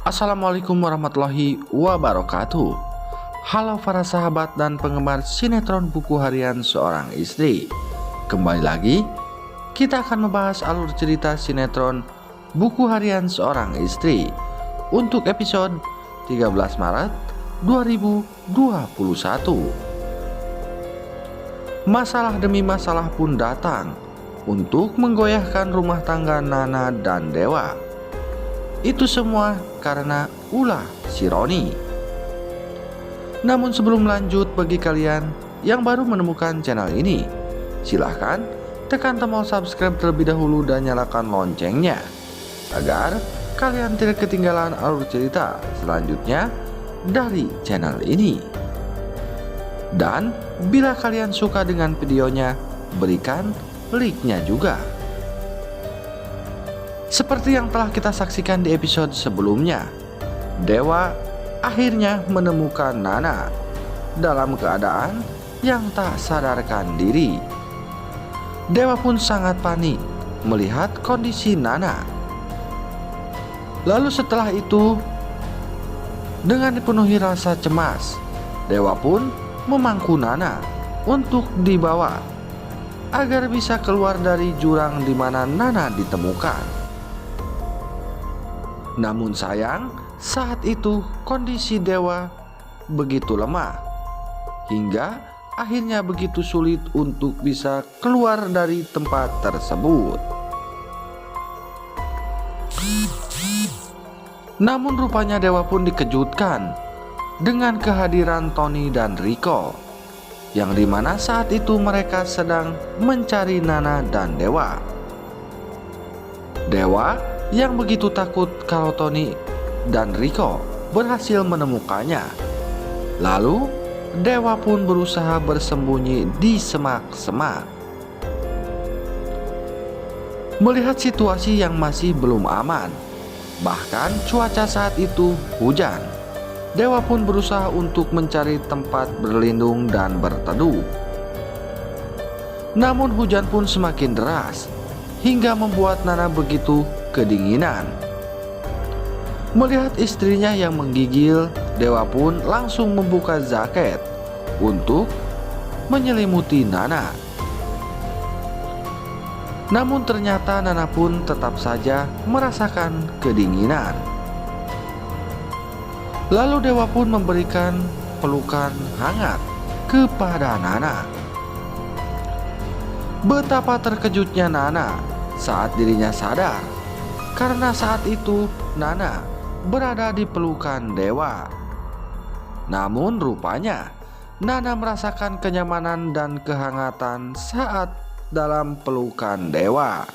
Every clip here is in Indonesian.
Assalamualaikum warahmatullahi wabarakatuh. Halo para sahabat dan penggemar sinetron buku harian seorang istri. Kembali lagi, kita akan membahas alur cerita sinetron buku harian seorang istri untuk episode 13 Maret 2021. Masalah demi masalah pun datang untuk menggoyahkan rumah tangga Nana dan Dewa. Itu semua karena ulah si Roni. Namun sebelum lanjut, bagi kalian yang baru menemukan channel ini, silahkan tekan tombol subscribe terlebih dahulu dan nyalakan loncengnya agar kalian tidak ketinggalan alur cerita selanjutnya dari channel ini. Dan bila kalian suka dengan videonya, berikan like-nya juga. Seperti yang telah kita saksikan di episode sebelumnya, Dewa akhirnya menemukan Nana dalam keadaan yang tak sadarkan diri. Dewa pun sangat panik melihat kondisi Nana. Lalu setelah itu, dengan dipenuhi rasa cemas, Dewa pun memangku Nana untuk dibawa agar bisa keluar dari jurang di mana Nana ditemukan. Namun sayang, saat itu kondisi Dewa begitu lemah hingga akhirnya begitu sulit untuk bisa keluar dari tempat tersebut. Namun rupanya Dewa pun dikejutkan dengan kehadiran Tony dan Rico, yang dimana saat itu mereka sedang mencari Nana dan Dewa. Dewa yang begitu takut kalau Tony dan Rico berhasil menemukannya. Lalu Dewa pun berusaha bersembunyi di semak-semak. Melihat situasi yang masih belum aman, bahkan cuaca saat itu hujan, Dewa pun berusaha untuk mencari tempat berlindung dan berteduh. Namun hujan pun semakin deras hingga membuat Nana begitu kedinginan. Melihat istrinya yang menggigil, Dewa pun langsung membuka jaket untuk menyelimuti Nana. Namun ternyata Nana pun tetap saja merasakan kedinginan. Lalu Dewa pun memberikan pelukan hangat kepada Nana. Betapa terkejutnya Nana saat dirinya sadar, karena saat itu Nana berada di pelukan Dewa. Namun rupanya Nana merasakan kenyamanan dan kehangatan saat dalam pelukan Dewa.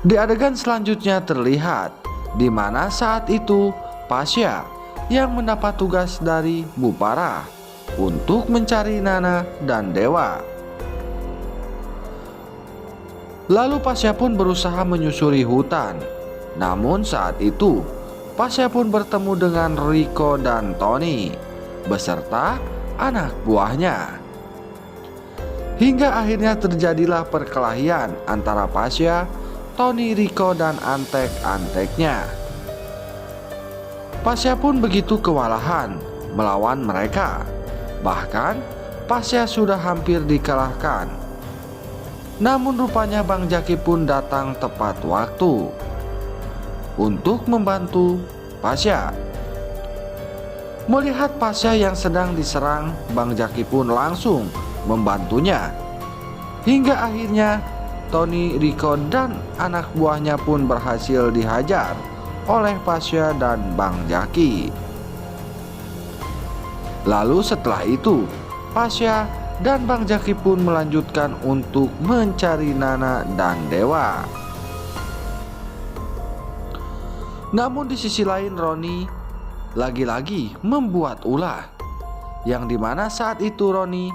Di adegan selanjutnya terlihat di mana saat itu Pasya yang mendapat tugas dari Bu Parah untuk mencari Nana dan Dewa. Lalu Pasya pun berusaha menyusuri hutan. Namun saat itu Pasya pun bertemu dengan Rico dan Tony beserta anak buahnya. Hingga akhirnya terjadilah perkelahian antara Pasya, Tony, Rico, dan antek-anteknya. Pasya pun begitu kewalahan melawan mereka. Bahkan Pasya sudah hampir dikalahkan. Namun rupanya Bang Jaki pun datang tepat waktu untuk membantu Pasya. Melihat Pasya yang sedang diserang, Bang Jaki pun langsung membantunya. Hingga akhirnya Tony, Rico, dan anak buahnya pun berhasil dihajar oleh Pasya dan Bang Jaki. Lalu setelah itu Pasya dan Bang Jaki pun melanjutkan untuk mencari Nana dan Dewa. Namun di sisi lain Roni lagi-lagi membuat ulah, yang dimana saat itu Roni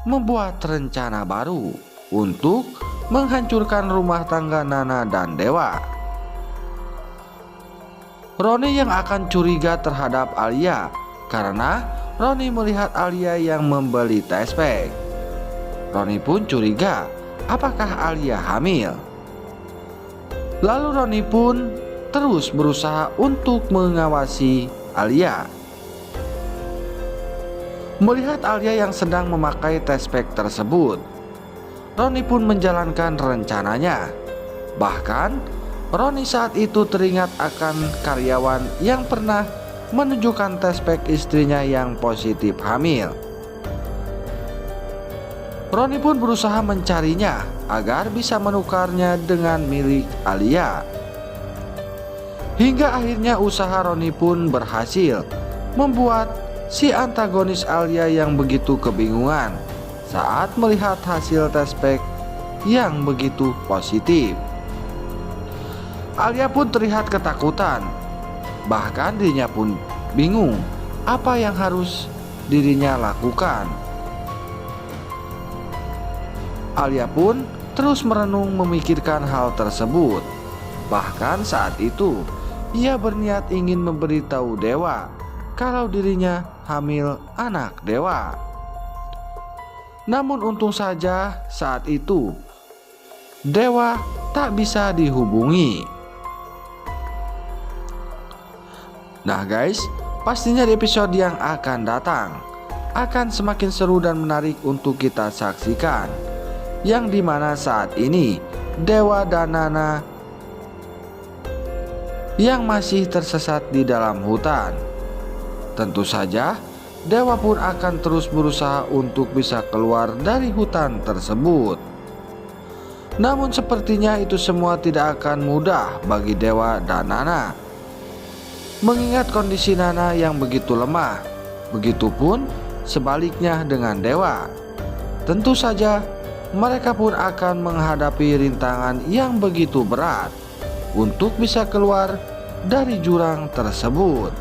membuat rencana baru untuk menghancurkan rumah tangga Nana dan Dewa. Roni yang akan curiga terhadap Alia karena Roni melihat Alia yang membeli tespek. Roni pun curiga apakah Alia hamil. Lalu Roni pun terus berusaha untuk mengawasi Alia. Melihat Alia yang sedang memakai tespek tersebut, Roni pun menjalankan rencananya. Bahkan Roni saat itu teringat akan karyawan yang pernah menunjukkan tespek istrinya yang positif hamil. Roni pun berusaha mencarinya agar bisa menukarnya dengan milik Alia. Hingga akhirnya usaha Roni pun berhasil membuat si antagonis Alia yang begitu kebingungan saat melihat hasil tespek yang begitu positif. Alia pun terlihat ketakutan, bahkan dirinya pun bingung apa yang harus dirinya lakukan. Alia pun terus merenung memikirkan hal tersebut. Bahkan saat itu ia berniat ingin memberitahu Dewa kalau dirinya hamil anak Dewa. Namun untung saja saat itu Dewa tak bisa dihubungi. Nah guys, pastinya di episode yang akan datang akan semakin seru dan menarik untuk kita saksikan, yang dimana saat ini Dewa dan Nana yang masih tersesat di dalam hutan. Tentu saja Dewa pun akan terus berusaha untuk bisa keluar dari hutan tersebut. Namun sepertinya itu semua tidak akan mudah bagi Dewa dan Nana, mengingat kondisi Nana yang begitu lemah. Begitupun sebaliknya dengan Dewa. Tentu saja mereka pun akan menghadapi rintangan yang begitu berat untuk bisa keluar dari jurang tersebut.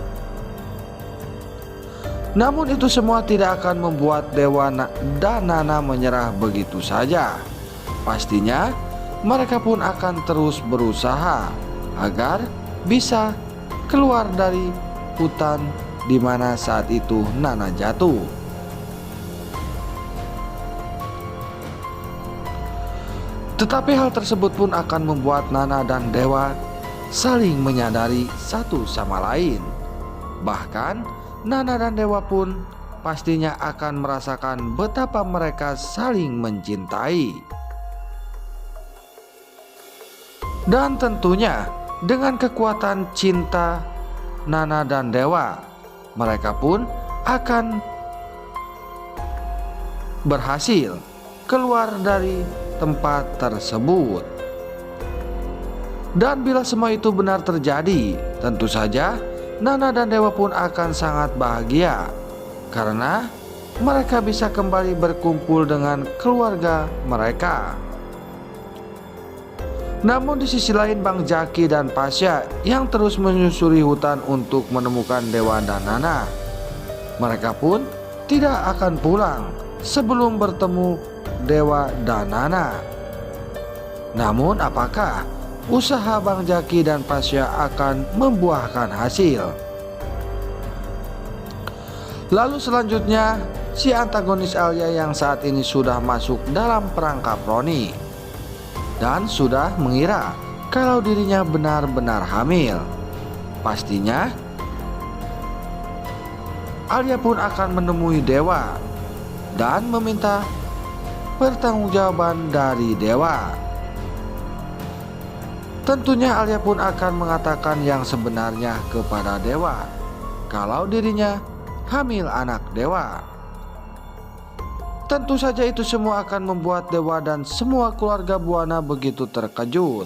Namun itu semua tidak akan membuat Dewa dan Nana menyerah begitu saja. Pastinya mereka pun akan terus berusaha agar bisa keluar dari hutan di mana saat itu Nana jatuh. Tetapi hal tersebut pun akan membuat Nana dan Dewa saling menyadari satu sama lain. Bahkan Nana dan Dewa pun pastinya akan merasakan betapa mereka saling mencintai. Dan tentunya dengan kekuatan cinta Nana dan Dewa, mereka pun akan berhasil keluar dari tempat tersebut. Dan bila semua itu benar terjadi, tentu saja Nana dan Dewa pun akan sangat bahagia karena mereka bisa kembali berkumpul dengan keluarga mereka. Namun di sisi lain Bang Jaki dan Pasha yang terus menyusuri hutan untuk menemukan Dewa dan Nana. Mereka pun tidak akan pulang sebelum bertemu Dewa dan Nana. Namun apakah usaha Bang Jaki dan Pasha akan membuahkan hasil? Lalu selanjutnya si antagonis Alia yang saat ini sudah masuk dalam perangkap Roni dan sudah mengira kalau dirinya benar-benar hamil. Pastinya Alia pun akan menemui Dewa dan meminta pertanggungjawaban dari Dewa. Tentunya Alia pun akan mengatakan yang sebenarnya kepada Dewa kalau dirinya hamil anak Dewa. Tentu saja itu semua akan membuat Dewa dan semua keluarga Buana begitu terkejut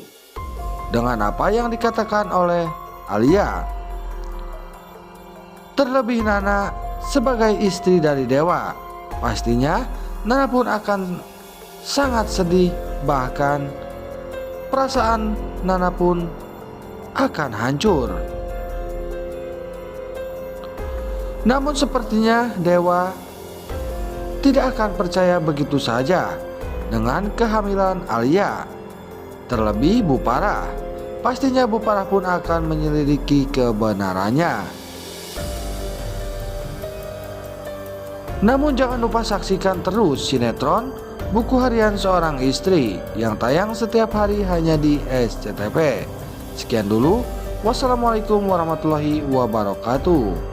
dengan apa yang dikatakan oleh Alia. Terlebih Nana sebagai istri dari Dewa, pastinya Nana pun akan sangat sedih, bahkan perasaan Nana pun akan hancur. Namun sepertinya Dewa tidak akan percaya begitu saja dengan kehamilan Alia. Terlebih Bupara, pastinya Bupara pun akan menyelidiki kebenarannya. Namun jangan lupa saksikan terus sinetron buku harian seorang istri yang tayang setiap hari hanya di SCTV. Sekian dulu, wassalamualaikum warahmatullahi wabarakatuh.